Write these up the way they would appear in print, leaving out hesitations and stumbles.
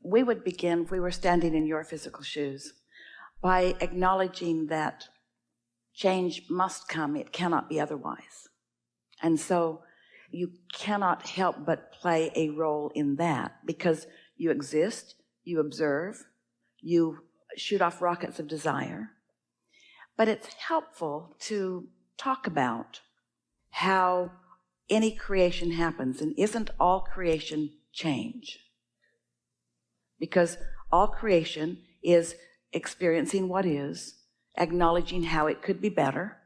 we would begin, if we were standing in your physical shoes, by acknowledging that change must come. It cannot be otherwise. And so you cannot help but play a role in that, because you exist, you observe, you shoot off rockets of desire. But it's helpful to talk about how any creation happens, and isn't all creation change? Because all creation is experiencing what is, acknowledging how it could be better,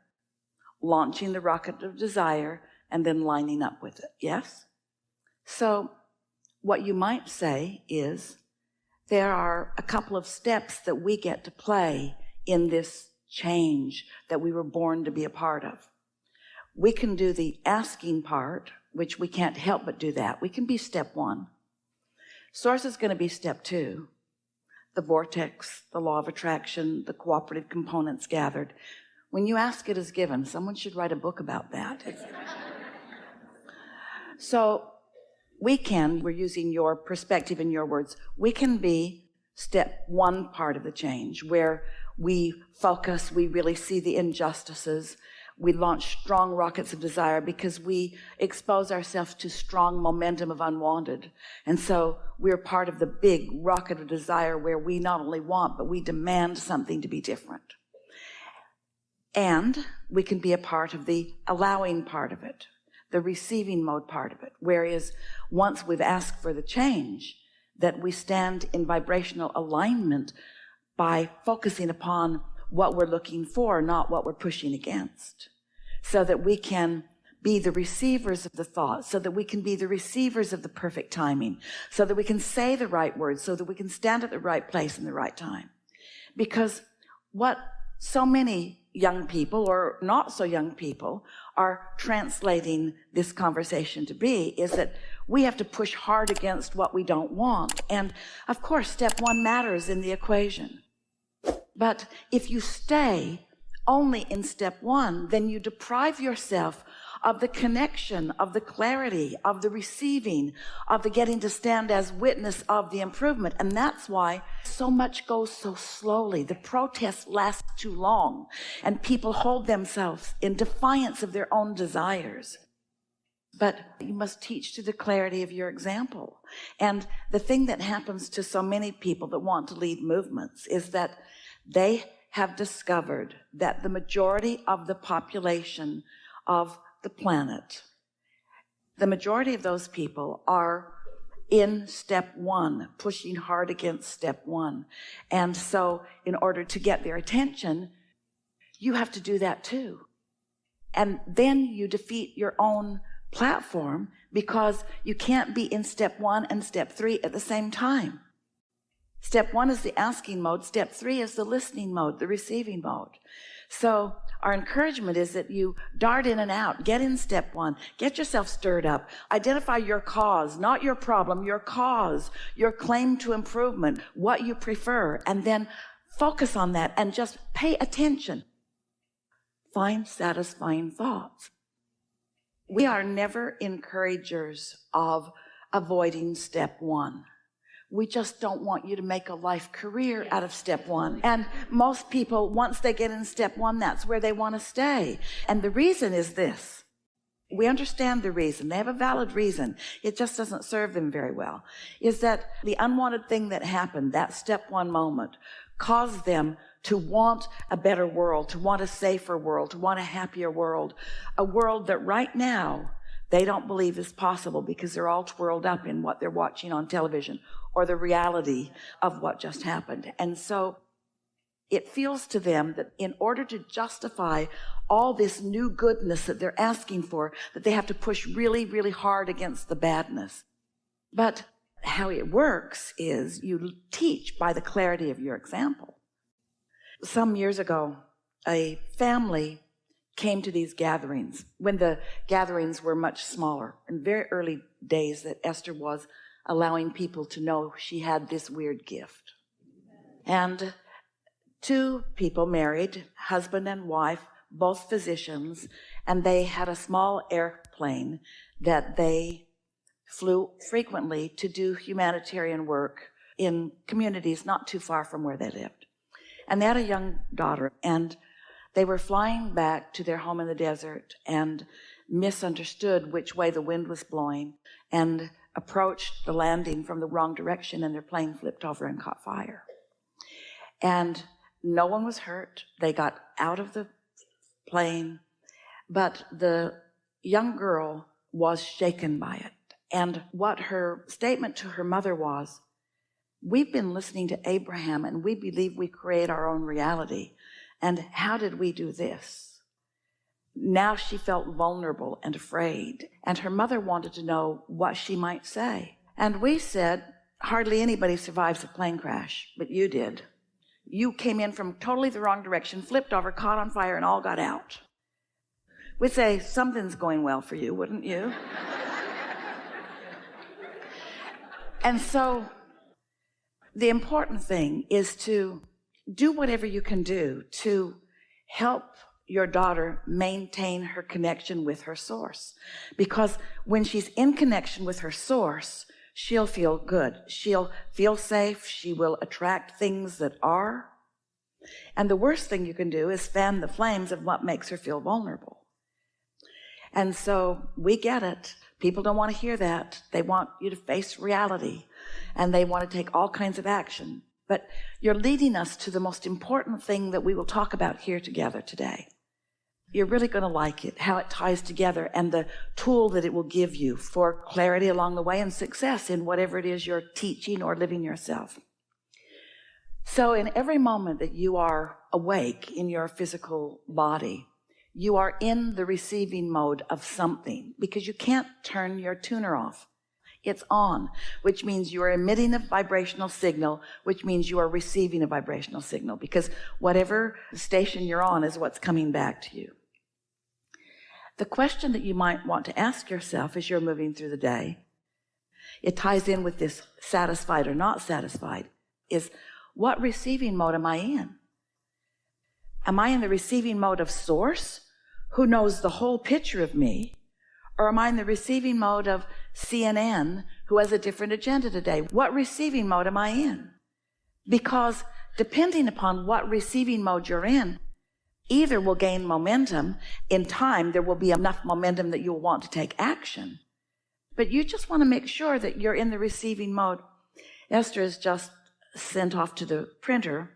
launching the rocket of desire, and then lining up with it. Yes? So what you might say is, there are a couple of steps that we get to play in this change that we were born to be a part of. We can do the asking part, which we can't help but do that. We can be step one. Source is going to be step two. The vortex, the law of attraction, the cooperative components gathered. When you ask, it is given. Someone should write a book about that. So we're using your perspective and your words, we can be step one part of the change, where we focus, we really see the injustices, we launch strong rockets of desire because we expose ourselves to strong momentum of unwanted. And so we're part of the big rocket of desire where we not only want, but we demand something to be different. And we can be a part of the allowing part of it, the receiving mode part of it. Whereas once we've asked for the change, that we stand in vibrational alignment by focusing upon what we're looking for, not what we're pushing against, so that we can be the receivers of the thoughts, so that we can be the receivers of the perfect timing, so that we can say the right words, so that we can stand at the right place in the right time. Because what so many young people, or not so young people, are translating this conversation to be is that we have to push hard against what we don't want. And of course, step one matters in the equation. But if you stay only in step one, then you deprive yourself of the connection, of the clarity, of the receiving, of the getting to stand as witness of the improvement. And that's why so much goes so slowly. The protests last too long, and people hold themselves in defiance of their own desires. But you must teach to the clarity of your example. And the thing that happens to so many people that want to lead movements is that they have discovered that the majority of the population of the planet, the majority of those people are in step one, pushing hard against step one. And so in order to get their attention, you have to do that too. And then you defeat your own platform, because you can't be in step one and step three at the same time. Step one is the asking mode. Step three is the listening mode, the receiving mode. So our encouragement is that you dart in and out, get in step one, get yourself stirred up, identify your cause, not your problem, your cause, your claim to improvement, what you prefer, and then focus on that and just pay attention. Find satisfying thoughts. We are never encouragers of avoiding step one. We just don't want you to make a life career out of step one. And most people, once they get in step one, that's where they want to stay. And the reason is this. We understand the reason. They have a valid reason. It just doesn't serve them very well. Is that the unwanted thing that happened, that step one moment, caused them to want a better world, to want a safer world, to want a happier world, a world that right now they don't believe is possible because they're all twirled up in what they're watching on television or the reality of what just happened. And so it feels to them that in order to justify all this new goodness that they're asking for, that they have to push really, really hard against the badness. But how it works is you teach by the clarity of your example. Some years ago, a family came to these gatherings when the gatherings were much smaller, in very early days that Esther was allowing people to know she had this weird gift. And two people married, husband and wife, both physicians, and they had a small airplane that they flew frequently to do humanitarian work in communities not too far from where they lived. And they had a young daughter, and they were flying back to their home in the desert and misunderstood which way the wind was blowing and approached the landing from the wrong direction, and their plane flipped over and caught fire. And no one was hurt. They got out of the plane, but the young girl was shaken by it. And what her statement to her mother was, we've been listening to Abraham and we believe we create our own reality. And how did we do this? Now she felt vulnerable and afraid, and her mother wanted to know what she might say. And we said, hardly anybody survives a plane crash, but you did. You came in from totally the wrong direction, flipped over, caught on fire, and all got out. We'd say, something's going well for you, wouldn't you? And so the important thing is to do whatever you can do to help your daughter maintain her connection with her source. Because when she's in connection with her source, she'll feel good. She'll feel safe. She will attract things that are. And the worst thing you can do is fan the flames of what makes her feel vulnerable. And so we get it. People don't want to hear that. They want you to face reality, and they want to take all kinds of action. But you're leading us to the most important thing that we will talk about here together today. You're really going to like it, how it ties together, and the tool that it will give you for clarity along the way and success in whatever it is you're teaching or living yourself. So in every moment that you are awake in your physical body, you are in the receiving mode of something, because you can't turn your tuner off. It's on, which means you are emitting a vibrational signal, which means you are receiving a vibrational signal, because whatever station you're on is what's coming back to you. The question that you might want to ask yourself as you're moving through the day, it ties in with this satisfied or not satisfied, is what receiving mode am I in? Am I in the receiving mode of Source, who knows the whole picture of me? Or am I in the receiving mode of CNN, who has a different agenda today? What receiving mode am I in? Because depending upon what receiving mode you're in, either will gain momentum. In time, there will be enough momentum that you'll want to take action. But you just want to make sure that you're in the receiving mode. Esther has just sent off to the printer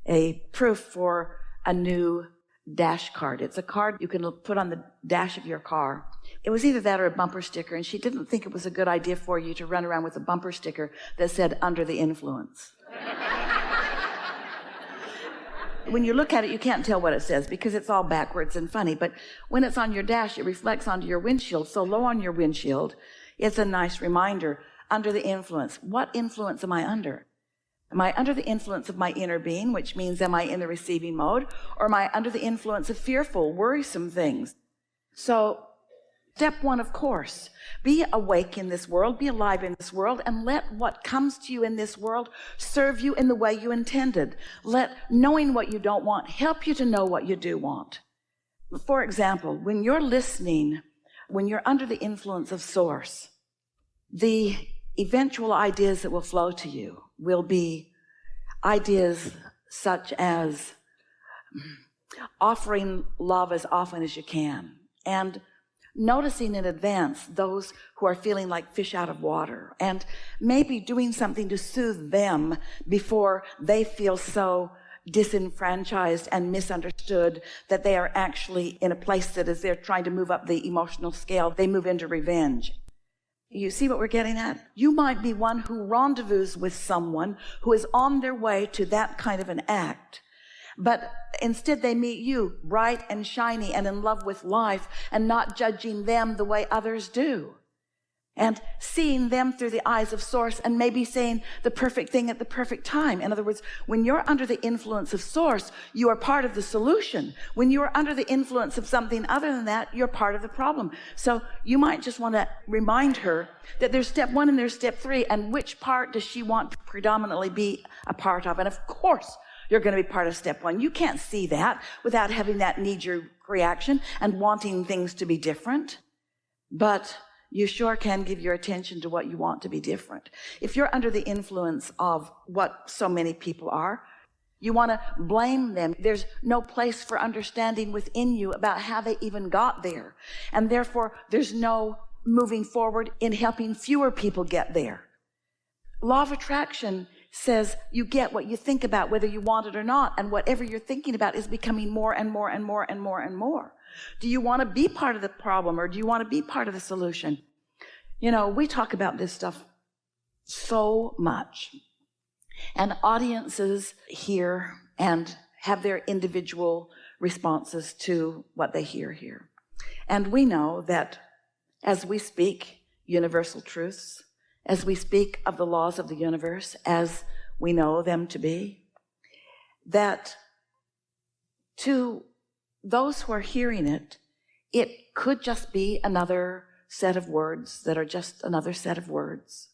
a proof for a new dash card. It's a card you can put on the dash of your car. It was either that or a bumper sticker, and she didn't think it was a good idea for you to run around with a bumper sticker that said under the influence. When you look at it, you can't tell what it says because it's all backwards and funny, but when it's on your dash, it reflects onto your windshield. So low on your windshield, it's a nice reminder, under the influence. What influence am I under? Am I under the influence of my inner being, which means am I in the receiving mode, or am I under the influence of fearful, worrisome things? So step one, of course, be awake in this world, be alive in this world, and let what comes to you in this world serve you in the way you intended. Let knowing what you don't want help you to know what you do want. For example, when you're listening, when you're under the influence of Source, the eventual ideas that will flow to you will be ideas such as offering love as often as you can, and noticing in advance those who are feeling like fish out of water, and maybe doing something to soothe them before they feel so disenfranchised and misunderstood that they are actually in a place that as they're trying to move up the emotional scale, they move into revenge. You see what we're getting at? You might be one who rendezvous with someone who is on their way to that kind of an act, but instead they meet you bright and shiny and in love with life and not judging them the way others do, and seeing them through the eyes of Source and maybe saying the perfect thing at the perfect time. In other words, when you're under the influence of Source, you are part of the solution. When you are under the influence of something other than that, you're part of the problem. So you might just want to remind her that there's step one and there's step three, and which part does she want to predominantly be a part of. And of course, you're going to be part of step one. You can't see that without having that knee-jerk reaction and wanting things to be different. But you sure can give your attention to what you want to be different. If you're under the influence of what so many people are, you want to blame them. There's no place for understanding within you about how they even got there. And therefore, there's no moving forward in helping fewer people get there. Law of attraction says you get what you think about, whether you want it or not. And whatever you're thinking about is becoming more and more and more and more and more. Do you want to be part of the problem, or do you want to be part of the solution? You know, we talk about this stuff so much. And audiences hear and have their individual responses to what they hear here. And we know that as we speak universal truths, as we speak of the laws of the universe as we know them to be, that to those who are hearing it, it could just be another set of words that are just another set of words.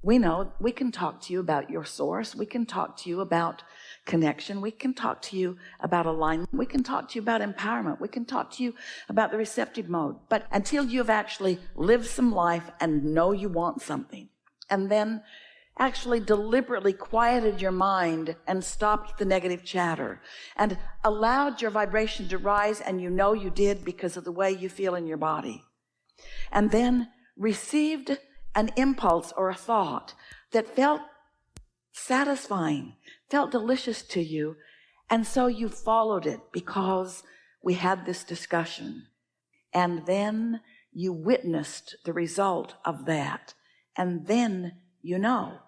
We know we can talk to you about your source. We can talk to you about connection. We can talk to you about alignment. We can talk to you about empowerment. We can talk to you about the receptive mode. But until you've actually lived some life and know you want something, and then actually deliberately quieted your mind and stopped the negative chatter and allowed your vibration to rise, and you know you did because of the way you feel in your body, and then received an impulse or a thought that felt satisfying, felt delicious to you, and so you followed it because we had this discussion, and then you witnessed the result of that, and then you know,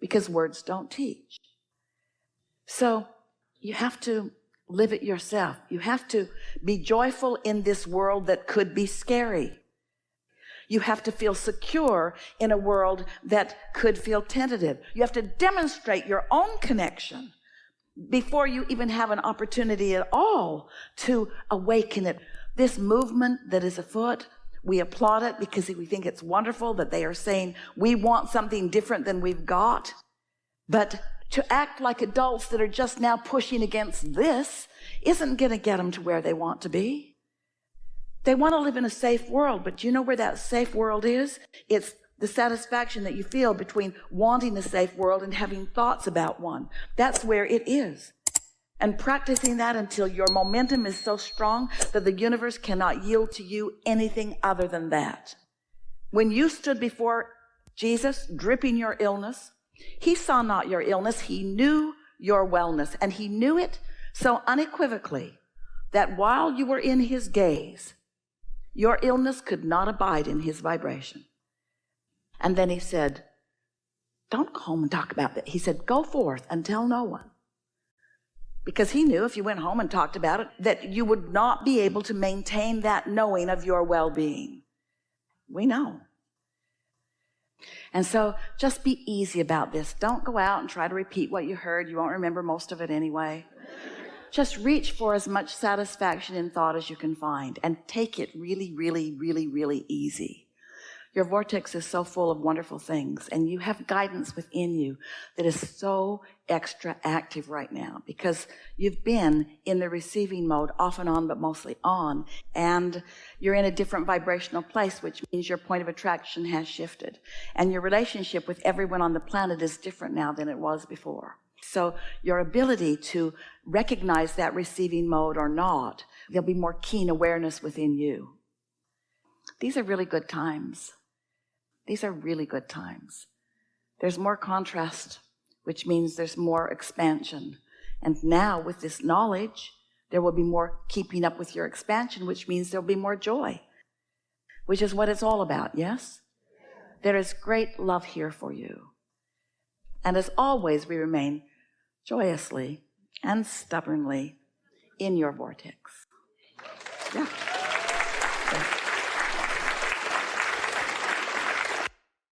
because words don't teach. So you have to live it yourself. You have to be joyful in this world that could be scary. You have to feel secure in a world that could feel tentative. You have to demonstrate your own connection before you even have an opportunity at all to awaken it. This movement that is afoot, we applaud it because we think it's wonderful that they are saying we want something different than we've got. But to act like adults that are just now pushing against this isn't going to get them to where they want to be. They want to live in a safe world, but you know where that safe world is? It's the satisfaction that you feel between wanting a safe world and having thoughts about one. That's where it is. And practicing that until your momentum is so strong that the universe cannot yield to you anything other than that. When you stood before Jesus, dripping your illness, he saw not your illness, he knew your wellness, and he knew it so unequivocally that while you were in his gaze, your illness could not abide in his vibration. And then he said, don't go home and talk about that. He said, go forth and tell no one. Because he knew if you went home and talked about it, that you would not be able to maintain that knowing of your well-being. We know. And so just be easy about this. Don't go out and try to repeat what you heard. You won't remember most of it anyway. Just reach for as much satisfaction in thought as you can find and take it really, really, really, really easy. Your vortex is so full of wonderful things, and you have guidance within you that is so extra active right now because you've been in the receiving mode off and on, but mostly on, and you're in a different vibrational place, which means your point of attraction has shifted, and your relationship with everyone on the planet is different now than it was before. So your ability to recognize that receiving mode or not, there'll be more keen awareness within you. These are really good times. These are really good times. There's more contrast, which means there's more expansion. And now with this knowledge, there will be more keeping up with your expansion, which means there'll be more joy, which is what it's all about, yes? There is great love here for you. And as always, we remain joyously and stubbornly in your vortex. Yeah.